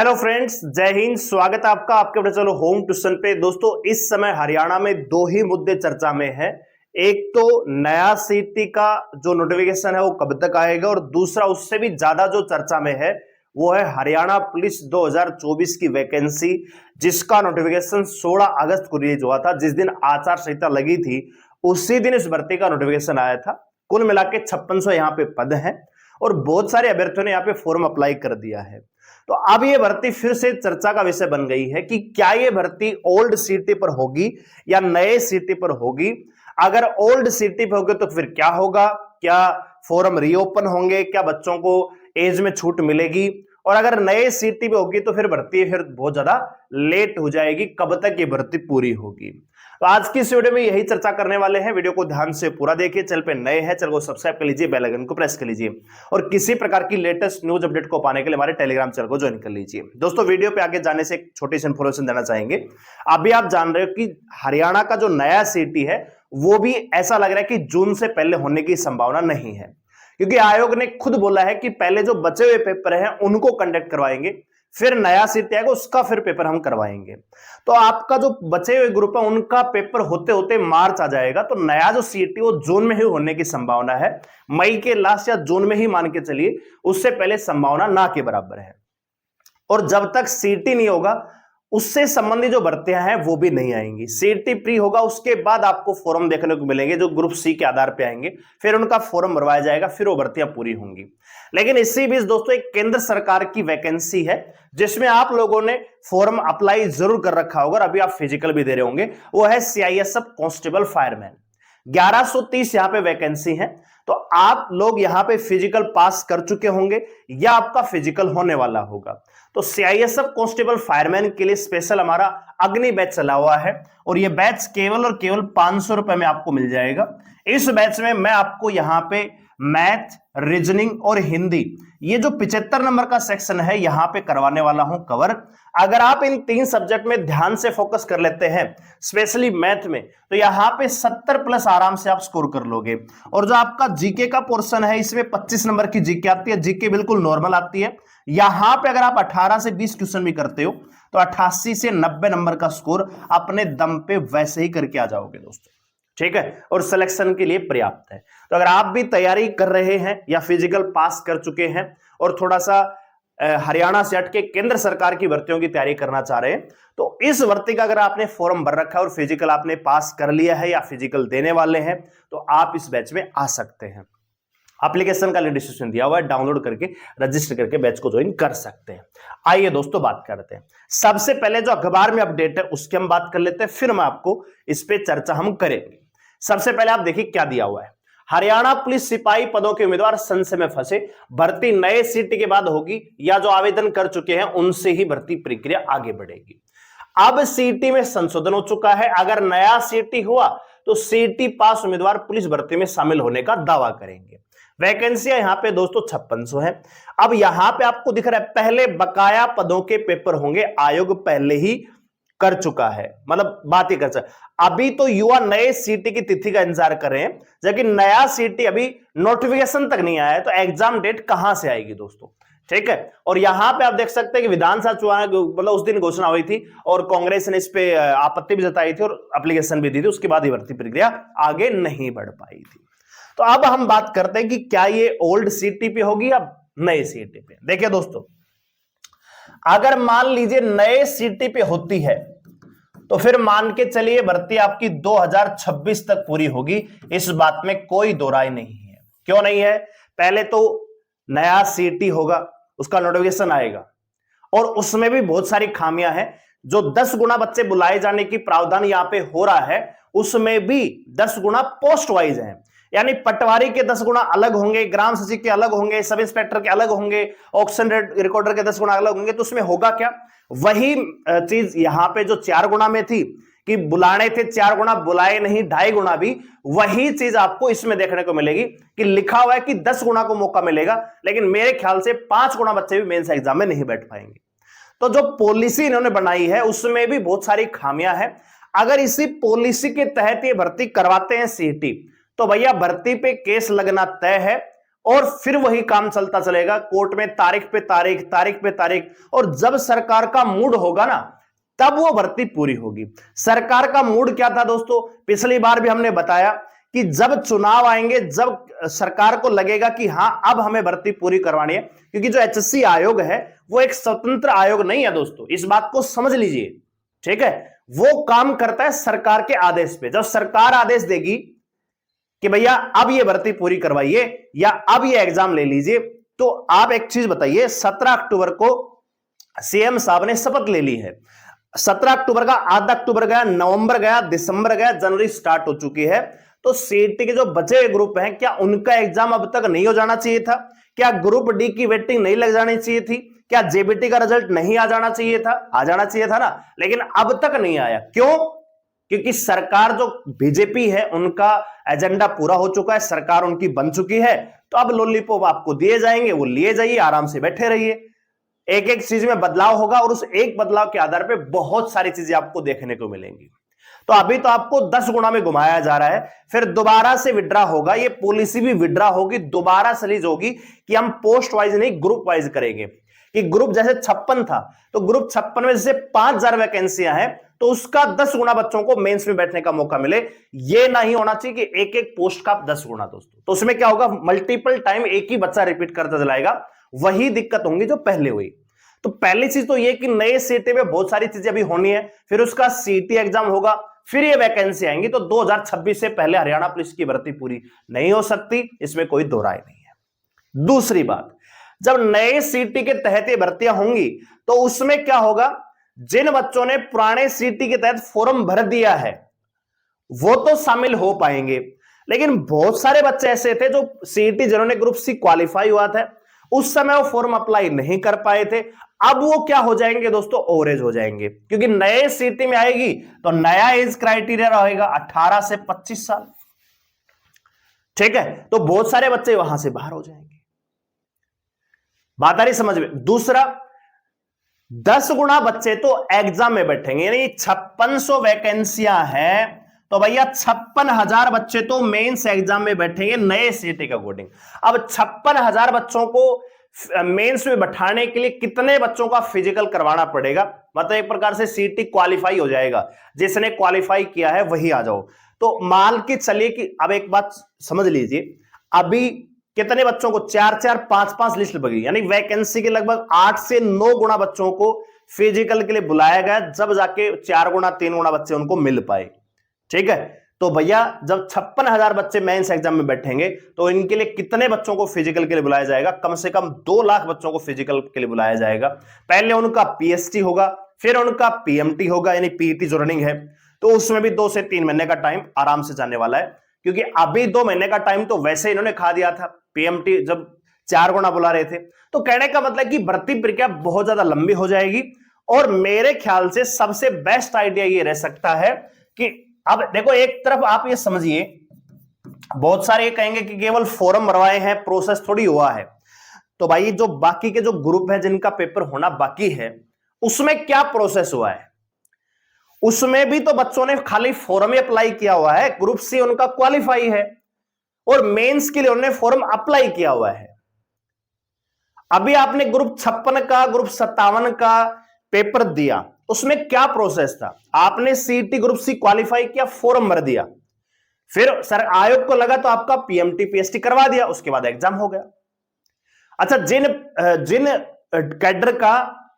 Hello friends, जय हिंद। स्वागत है आपका आपके अपने चलो होम ट्यूशन पे। दोस्तों, इस समय हरियाणा में दो ही मुद्दे चर्चा में है। एक तो नया सीटी का जो नोटिफिकेशन है वो कब तक आएगा, और दूसरा उससे भी ज्यादा जो चर्चा में है वो है हरियाणा पुलिस 2024 की वैकेंसी, जिसका नोटिफिकेशन 16 अगस्त को रिलीज हुआ था। जिस दिन आचार संहिता लगी थी उसी दिन इस भर्ती का नोटिफिकेशन आया था। कुल मिला के 5600 यहाँ पे पद हैं और बहुत सारे अभ्यर्थियों ने यहाँ पे फॉर्म अप्लाई कर दिया है। तो अब ये भर्ती फिर से चर्चा का विषय बन गई है कि क्या ये भर्ती ओल्ड सीटी पर होगी या नए सीटी पर होगी। अगर ओल्ड सीटी पर होगी तो फिर क्या होगा, क्या फॉर्म रीओपन होंगे, क्या बच्चों को एज में छूट मिलेगी, और अगर नए सीटी पे होगी तो फिर भर्ती फिर बहुत ज्यादा लेट हो जाएगी। कब तक ये भर्ती पूरी होगी, तो आज की इस वीडियो में यही चर्चा करने वाले हैं। वीडियो को ध्यान से पूरा देखिए। चैनल पे नए हैं, चैनल को सब्सक्राइब कर लीजिए, बेल आइकन को प्रेस कर लीजिए और किसी प्रकार की लेटेस्ट न्यूज अपडेट को पाने के लिए हमारे टेलीग्राम चैनल को ज्वाइन कर लीजिए। दोस्तों, वीडियो पे आगे जाने से एक छोटी सी इंफॉर्मेशन देना चाहेंगे। अभी आप जान रहे हो कि हरियाणा का जो नया सीटी है वो भी ऐसा लग रहा है कि जून से पहले होने की संभावना नहीं है, क्योंकि आयोग ने खुद बोला है कि पहले जो बचे हुए पेपर हैं उनको कंडक्ट करवाएंगे, फिर नया सीटी आएगा उसका फिर पेपर हम करवाएंगे। तो आपका जो बचे हुए ग्रुप है उनका पेपर होते होते मार्च आ जाएगा। तो नया जो सीटी वो जून में ही होने की संभावना है, मई के लास्ट या जून में ही मान के चलिए, उससे पहले संभावना ना के बराबर है। और जब तक सीटी नहीं होगा उससे संबंधित जो भर्तियां हैं वो भी नहीं आएंगी। सीटी प्री होगा उसके बाद आपको फॉर्म देखने को मिलेंगे जो ग्रुप सी के आधार पे आएंगे, फिर उनका फॉर्म भरवाया जाएगा, फिर वो भर्तियां पूरी होंगी। लेकिन इसी बीच दोस्तों एक केंद्र सरकार की वैकेंसी है जिसमें आप लोगों ने फॉर्म अप्लाई जरूर कर रखा होगा और अभी आप फिजिकल भी दे रहे होंगे। वो है सीआईएसएफ कांस्टेबल फायरमैन। 1130 यहां पे वैकेंसी है। तो आप लोग यहां पे फिजिकल पास कर चुके होंगे या आपका फिजिकल होने वाला होगा। तो सीआईएसएफ कांस्टेबल फायरमैन के लिए स्पेशल हमारा अग्नि बैच चला हुआ है और यह बैच केवल और केवल 500 रुपए में आपको मिल जाएगा। इस बैच में मैं आपको यहां पे मैथ, रीजनिंग और हिंदी, ये जो 75 नंबर का सेक्शन है यहां पे करवाने वाला हूं कवर। अगर आप इन 3 सब्जेक्ट में ध्यान से फोकस कर लेते हैं, स्पेशली मैथ में, तो यहां पे 70 प्लस आराम से आप स्कोर कर लोगे। और जो आपका जीके का पोर्शन है इसमें 25 नंबर की जीके आती है। जीके बिल्कुल नॉर्मल आती है। यहां पे अगर आप 18 से 20 क्वेश्चन भी करते हो तो 88 से 90 नंबर का स्कोर अपने दम पे वैसे ही करके आ जाओगे दोस्तों, ठीक है, और सिलेक्शन के लिए पर्याप्त है। तो अगर आप भी तैयारी कर रहे हैं या फिजिकल पास कर चुके हैं और थोड़ा सा हरियाणा से हटके केंद्र सरकार की भर्तियों की तैयारी करना चाह रहे हैं, तो इस भर्ती का अगर आपने फॉर्म भर रखा है और फिजिकल आपने पास कर लिया है या फिजिकल देने वाले हैं तो आप इस बैच में आ सकते हैं। एप्लीकेशन का लिंक डिस्क्रिप्शन दिया हुआ है, डाउनलोड करके रजिस्टर करके बैच को ज्वाइन कर सकते हैं। आइए दोस्तों बात करते हैं। सबसे पहले जो अखबार में अपडेट है उसकी हम बात कर लेते हैं, फिर मैं आपको इस पे चर्चा हम करेंगे। सबसे पहले आप देखिए क्या दिया हुआ है। हरियाणा पुलिस सिपाही पदों के उम्मीदवार संशय में फंसे, भर्ती नए सीटी के बाद होगी या जो आवेदन कर चुके हैं उनसे ही भर्ती प्रक्रिया आगे बढ़ेगी। अब सीटी में संशोधन हो चुका है। अगर नया सीटी हुआ तो सीटी पास उम्मीदवार पुलिस भर्ती में शामिल होने का दावा करेंगे। वैकेंसियां यहां पे दोस्तों 5600 है। अब यहां पे आपको दिख रहा है पहले बकाया पदों के पेपर होंगे, आयोग पहले ही कर चुका है, मतलब बात ही कर सकता। अभी तो युवा नए सीटी की तिथि का इंतजार कर रहे हैं, जबकि नया सीटी अभी नोटिफिकेशन तक नहीं आया है, तो एग्जाम डेट कहां से आएगी दोस्तों, ठीक है। और यहां पे आप देख सकते हैं कि विधानसभा चुनाव मतलब उस दिन घोषणा हुई थी और कांग्रेस ने इस पे आपत्ति भी जताई थी और एप्लीकेशन भी दी थी, उसके बाद ही भर्ती प्रक्रिया आगे नहीं बढ़ पाई थी। तो अब हम बात करते हैं कि क्या ये ओल्ड सीटी पे होगी या नए सीटी पे। देखिए दोस्तों, अगर मान लीजिए नए सीटी पे होती है तो फिर मान के चलिए भर्ती आपकी 2026 तक पूरी होगी। इस बात में कोई दो राय नहीं है। क्यों नहीं है? पहले तो नया सीटी होगा, उसका नोटिफिकेशन आएगा और उसमें भी बहुत सारी खामियां हैं। जो 10 गुना बच्चे बुलाए जाने की प्रावधान यहां पे हो रहा है उसमें भी 10 गुना पोस्ट वाइज है, यानी पटवारी के 10 गुना अलग होंगे, ग्राम सचिव के अलग होंगे, सब इंस्पेक्टर के अलग होंगे, ऑक्शन रिकॉर्डर के 10 गुना अलग होंगे। तो उसमें होगा क्या? वही चीज यहां पे जो 4 गुना में थी कि बुलाने थे 4 गुना, बुलाए नहीं 2.5 गुना, भी वही चीज आपको इसमें देखने को मिलेगी कि लिखा हुआ है कि 10 गुना को मौका मिलेगा, लेकिन मेरे ख्याल से 5 गुना बच्चे भी मेंस एग्जाम में नहीं बैठ पाएंगे। तो जो पॉलिसी इन्होंने बनाई है उसमें भी बहुत सारी खामियां हैं। अगर इसी पॉलिसी के तहत ये भर्ती करवाते हैं सीटी तो भैया भर्ती पे केस लगना तय है और फिर वही काम चलता चलेगा कोर्ट में, तारीख पे तारीख, तारीख पे तारीख। और जब सरकार का मूड होगा ना, तब वो भर्ती पूरी होगी। सरकार का मूड क्या था दोस्तों, पिछली बार भी हमने बताया कि जब चुनाव आएंगे, जब सरकार को लगेगा कि हां अब हमें भर्ती पूरी करवानी है, क्योंकि जो एचएससी आयोग है वो एक स्वतंत्र आयोग नहीं है दोस्तों, इस बात को समझ लीजिए, ठीक है। वो काम करता है सरकार के आदेश पे। जब सरकार आदेश देगी कि भैया अब ये भर्ती पूरी करवाइए या अब ये एग्जाम ले लीजिए, तो आप एक चीज बताइए, 17 अक्टूबर को सीएम साहब ने शपथ ले ली है। 17 अक्टूबर का आधा अक्टूबर गया, नवंबर गया, दिसंबर गया, जनवरी स्टार्ट हो चुकी है। तो सीईटी के जो बचे हुए ग्रुप हैं, क्या उनका एग्जाम अब तक नहीं हो जाना चाहिए था? क्या ग्रुप डी की वेटिंग नहीं लग जानी चाहिए थी? क्या जेबीटी का रिजल्ट नहीं आ जाना चाहिए था? आ जाना चाहिए था ना, लेकिन अब तक नहीं आया। क्यों? क्योंकि सरकार जो बीजेपी है उनका एजेंडा पूरा हो चुका है, सरकार उनकी बन चुकी है। तो अब लॉलीपॉप आपको दिए जाएंगे, वो लिए जाइए, आराम से बैठे रहिए। एक एक चीज में बदलाव होगा और उस एक बदलाव के आधार पर बहुत सारी चीजें आपको देखने को मिलेंगी। तो अभी तो आपको 10 गुना में घुमाया जा रहा है, फिर दोबारा से विड्रा होगा, ये पॉलिसी भी विड्रा होगी, दोबारा रिलीज होगी कि हम पोस्ट वाइज नहीं ग्रुप वाइज करेंगे। कि ग्रुप जैसे 56 था, तो ग्रुप 56 में जैसे 5000 वैकेंसियां हैं, तो उसका 10 गुना बच्चों को मेंस में बैठने का मौका मिले। ये नहीं होना चाहिए कि एक एक पोस्ट का 10 गुना दोस्तों। तो उसमें क्या होगा, मल्टीपल टाइम एक ही बच्चा रिपीट करता चलाएगा, वही दिक्कत होंगी जो पहले हुई। तो पहली चीज तो ये कि नए सीटी में बहुत सारी चीजें अभी होनी है, फिर उसका सीटी एग्जाम होगा, फिर ये वैकेंसी आएंगी। तो 2026 से पहले हरियाणा पुलिस की भर्ती पूरी नहीं हो सकती, इसमें कोई दो राय नहीं है। दूसरी बात, जब नए सीटी के तहत ये भर्तियां होंगी तो उसमें क्या होगा, जिन बच्चों ने पुराने सीटी के तहत फॉर्म भर दिया है वो तो शामिल हो पाएंगे, लेकिन बहुत सारे बच्चे ऐसे थे जो सीटी जिन्होंने ग्रुप सी क्वालिफाई हुआ था उस समय वो फॉर्म अप्लाई नहीं कर पाए थे। अब वो क्या हो जाएंगे दोस्तों, ओवरेज हो जाएंगे, क्योंकि नए सीटी में आएगी तो नया एज क्राइटेरिया रहेगा 18 से 25 साल, ठीक है। तो बहुत सारे बच्चे वहां से बाहर हो जाएंगे। बात आ रही समझ में? दूसरा, 10 गुना बच्चे तो एग्जाम में बैठेंगे, यानी 5600 वैकेंसियां हैं, तो भैया 56,000 बच्चे तो मेंस एग्जाम में बैठेंगे नए सीटी के अकॉर्डिंग। अब 56,000 बच्चों को मेंस में बैठाने के लिए कितने बच्चों का फिजिकल करवाना पड़ेगा? मतलब एक प्रकार से सीटी क्वालिफाई हो जाएगा, जिसने क्वालिफाई किया है वही आ जाओ। तो मान के चलिए कि अब एक बात समझ लीजिए, अभी कितने बच्चों को 4-4, 5-5 लिस्ट बगी, यानी वैकेंसी के लगभग 8 से 9 गुना बच्चों को फिजिकल के लिए बुलाया गया, जब जाके 4 गुना 3 गुना बच्चे उनको मिल पाए, ठीक है। तो भैया जब 56,000 बच्चे मेंस एग्जाम में बैठेंगे तो इनके लिए कितने बच्चों को फिजिकल के लिए बुलाया जाएगा? कम से कम 2 लाख बच्चों को फिजिकल के लिए बुलाया जाएगा। पहले उनका पीएसटी होगा, फिर उनका पीएमटी होगा, यानी पीईटी जो रनिंग है, तो उसमें भी 2 से 3 महीने का टाइम आराम से जाने वाला है, क्योंकि अभी 2 महीने का टाइम तो वैसे इन्होंने खा दिया था, पीएमटी जब 4 गुना बुला रहे थे। तो कहने का मतलब कि भर्ती प्रक्रिया बहुत ज्यादा लंबी हो जाएगी, और मेरे ख्याल से सबसे बेस्ट आइडिया ये रह सकता है कि अब देखो, एक तरफ आप ये समझिए, बहुत सारे ये कहेंगे कि केवल फॉर्म भरवाए हैं, प्रोसेस थोड़ी हुआ है। तो भाई जो बाकी के जो ग्रुप है जिनका पेपर होना बाकी है, उसमें क्या प्रोसेस हुआ है? उसमें भी तो बच्चों ने खाली फॉर्म ही अप्लाई किया हुआ है, ग्रुप सी उनका क्वालिफाई है, और मेंस के लिए उन्होंने फॉर्म अप्लाई किया हुआ है। अभी आपने ग्रुप 56 का, ग्रुप 57 का पेपर दिया, उसमें क्या प्रोसेस था? आपने सीटी ग्रुप सी क्वालिफाई किया, फॉर्म भर दिया, फिर सर आयोग को लगा तो आपका पीएमटी पीएसटी करवा दिया, उसके बाद एग्जाम हो गया। अच्छा, जिन कैडर का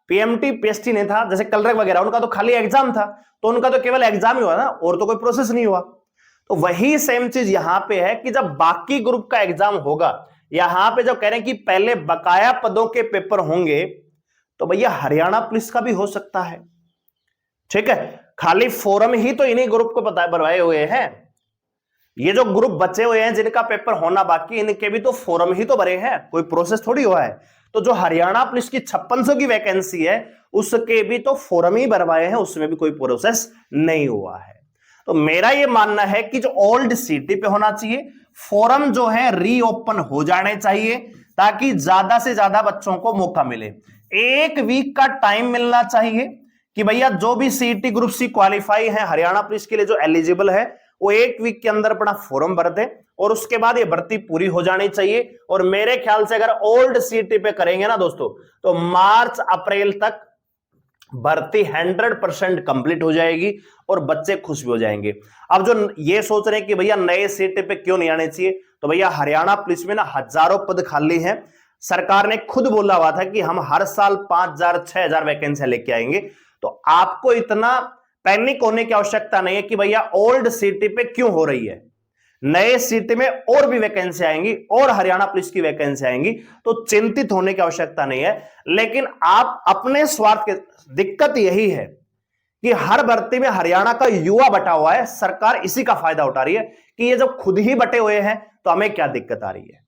पीएमटी पीएसटी नहीं था, जैसे कलरक वगैरह, उनका तो खाली एग्जाम था, तो उनका तो केवल एग्जाम ही हुआ ना, और तो कोई प्रोसेस नहीं हुआ। तो वही सेम चीज यहां पे है कि जब बाकी ग्रुप का एग्जाम होगा, यहां पे जब कह रहे हैं कि पहले बकाया पदों के पेपर होंगे, तो भैया हरियाणा पुलिस का भी हो सकता है, ठीक है। खाली फॉर्म ही तो इन्हीं ग्रुप को पता भरवाए हुए हैं, ये जो ग्रुप बचे हुए हैं जिनका पेपर होना बाकी, इनके भी तो फॉर्म ही तो भरे हैं, कोई प्रोसेस थोड़ी हुआ है। तो जो हरियाणा पुलिस की 5600 की वैकेंसी है, उसके भी तो फॉर्म ही भरवाए हैं, उसमें भी कोई प्रोसेस नहीं हुआ है। तो मेरा ये मानना है कि जो ओल्ड सीटी पे होना चाहिए, फॉर्म जो है रीओपन हो जाने चाहिए, ताकि ज्यादा से ज्यादा बच्चों को मौका मिले। 1 वीक का टाइम मिलना चाहिए कि भैया जो भी सीटी ग्रुप सी क्वालिफाई है हरियाणा पुलिस के लिए, जो एलिजिबल है, वो 1 वीक के अंदर अपना फॉर्म भर दे, और उसके बाद ये भर्ती पूरी हो जानी चाहिए। और मेरे ख्याल से अगर ओल्ड सीटी पे करेंगे ना दोस्तों, तो मार्च अप्रैल तक भर्ती 100% कंप्लीट हो जाएगी और बच्चे खुश भी हो जाएंगे। अब जो ये सोच रहे हैं कि भैया नए सीटी पे क्यों नहीं आने चाहिए, तो भैया हरियाणा पुलिस में ना हजारों पद खाली हैं। सरकार ने खुद बोला हुआ था कि हम हर साल 5000 6000 वैकेंसियां लेके आएंगे। तो आपको इतना पैनिक होने की आवश्यकता नहीं है कि भैया ओल्ड सीटी पे क्यों हो रही है। नए सीटी में और भी वैकेंसी आएंगी और हरियाणा पुलिस की वैकेंसी आएंगी, तो चिंतित होने की आवश्यकता नहीं है। लेकिन आप अपने स्वार्थ के, दिक्कत यही है कि हर भर्ती में हरियाणा का युवा बटा हुआ है। सरकार इसी का फायदा उठा रही है कि ये जब खुद ही बटे हुए हैं तो हमें क्या दिक्कत आ रही है।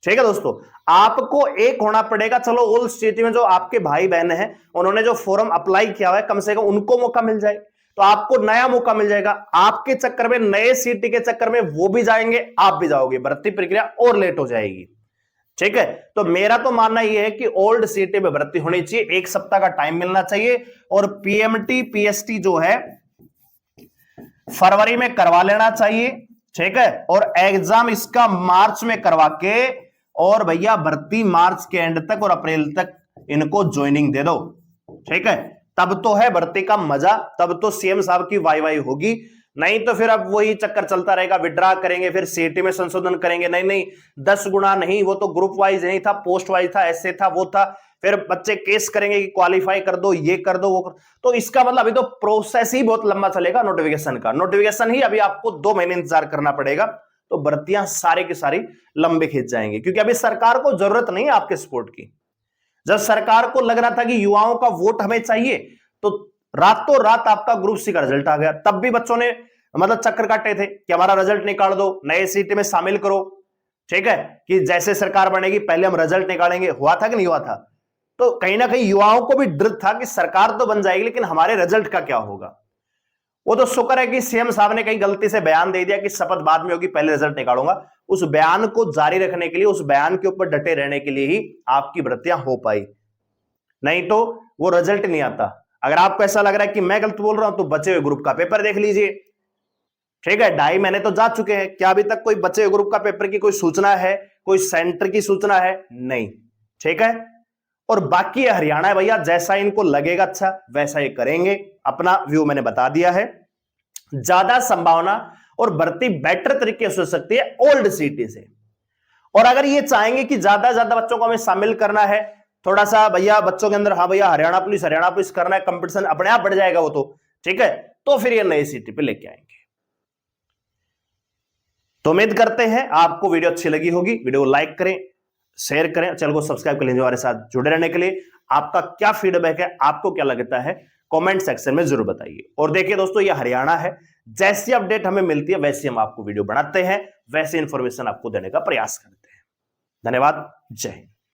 ठीक है दोस्तों, आपको एक होना पड़ेगा। चलो ओल्ड सिटी में जो आपके भाई बहन हैं, उन्होंने जो फॉर्म अप्लाई किया हुआ है, कम से कम उनको मौका मिल जाए, तो आपको नया मौका मिल जाएगा। आपके चक्कर में, नए सीटी के चक्कर में वो भी जाएंगे, आप भी जाओगे, भर्ती प्रक्रिया और लेट हो जाएगी। ठीक है, तो मेरा तो मानना यह है कि ओल्ड सीटी में भर्ती होनी चाहिए, 1 सप्ताह का टाइम मिलना चाहिए। और पीएमटी पीएसटी जो है फरवरी में करवा लेना चाहिए। ठीक है, और एग्जाम इसका मार्च में करवा के, और भैया भर्ती मार्च के एंड तक और अप्रैल तक इनको ज्वाइनिंग दे दो। ठीक है, तब तो है भर्ती का मजा, तब तो सीएम साहब की वाई वाई होगी। नहीं तो फिर अब वही चक्कर चलता रहेगा, विड्रा करेंगे, फिर सीटी में संशोधन करेंगे। नहीं नहीं, 10 गुना नहीं, वो तो ग्रुप वाइज नहीं था, पोस्ट वाइज था, ऐसे था, वो था। फिर बच्चे केस करेंगे कि क्वालिफाई कर दो, ये कर दो, वो कर। तो इसका मतलब अभी तो प्रोसेस ही बहुत लंबा चलेगा नोटिफिकेशन का। नोटिफिकेशन ही अभी आपको 2 महीने इंतजार करना पड़ेगा, तो भर्तियां सारी की सारी लंबे खींच जाएंगी, क्योंकि अभी सरकार को जरूरत नहीं है आपके सपोर्ट की। जब सरकार को लग रहा था कि युवाओं का वोट हमें चाहिए, तो रातों रात आपका ग्रुप सी का रिजल्ट आ गया। तब भी बच्चों ने मतलब चक्कर काटे थे कि हमारा रिजल्ट निकाल दो, नए सीटी में शामिल करो। ठीक है, कि जैसे सरकार बनेगी पहले हम रिजल्ट निकालेंगे। हुआ था कि नहीं हुआ था? तो कहीं ना कहीं युवाओं को भी डर था कि सरकार तो बन जाएगी, लेकिन हमारे रिजल्ट का क्या होगा। वो तो शुक्र है कि सीएम साहब ने कहीं गलती से बयान दे दिया कि शपथ बाद में होगी, पहले रिजल्ट निकालूंगा। उस बयान को जारी रखने के लिए, उस बयान के ऊपर डटे रहने के लिए ही आपकी भर्तियां हो पाई, नहीं तो वो रिजल्ट नहीं आता। अगर आपको ऐसा लग रहा है कि मैं गलत बोल रहा हूं, तो बचे हुए ग्रुप का पेपर देख लीजिए। ठीक है, 2.5 महीने तो जा चुके हैं, क्या अभी तक कोई बचे हुए ग्रुप का पेपर की कोई सूचना है, कोई सेंटर की सूचना है? नहीं। ठीक है, और बाकी हरियाणा है भैया, जैसा इनको लगेगा अच्छा वैसा ही करेंगे। अपना व्यू मैंने बता दिया है। ज्यादा संभावना और भर्ती बेटर तरीके से हो सकती है ओल्ड सिटी से। और अगर ये चाहेंगे कि ज्यादा ज्यादा बच्चों को हमें शामिल करना है, थोड़ा सा भैया बच्चों के अंदर, हाँ भैया हरियाणा पुलिस करना है, कंपटीशन अपने आप बढ़ जाएगा वो तो। ठीक है, तो फिर ये नई सिटी पे लेके आएंगे। तो उम्मीद करते हैं आपको वीडियो अच्छी लगी होगी। वीडियो को लाइक करें, शेयर करें, चैनल को सब्सक्राइब कर लीजिए। हमारे साथ जुड़े रहने के लिए आपका क्या फीडबैक है, आपको क्या लगता है, कमेंट सेक्शन में जरूर बताइए। और देखिए दोस्तों, ये हरियाणा है, जैसी अपडेट हमें मिलती है वैसे हम आपको वीडियो बनाते हैं, वैसे इंफॉर्मेशन आपको देने का प्रयास करते हैं। धन्यवाद, जय हिंद।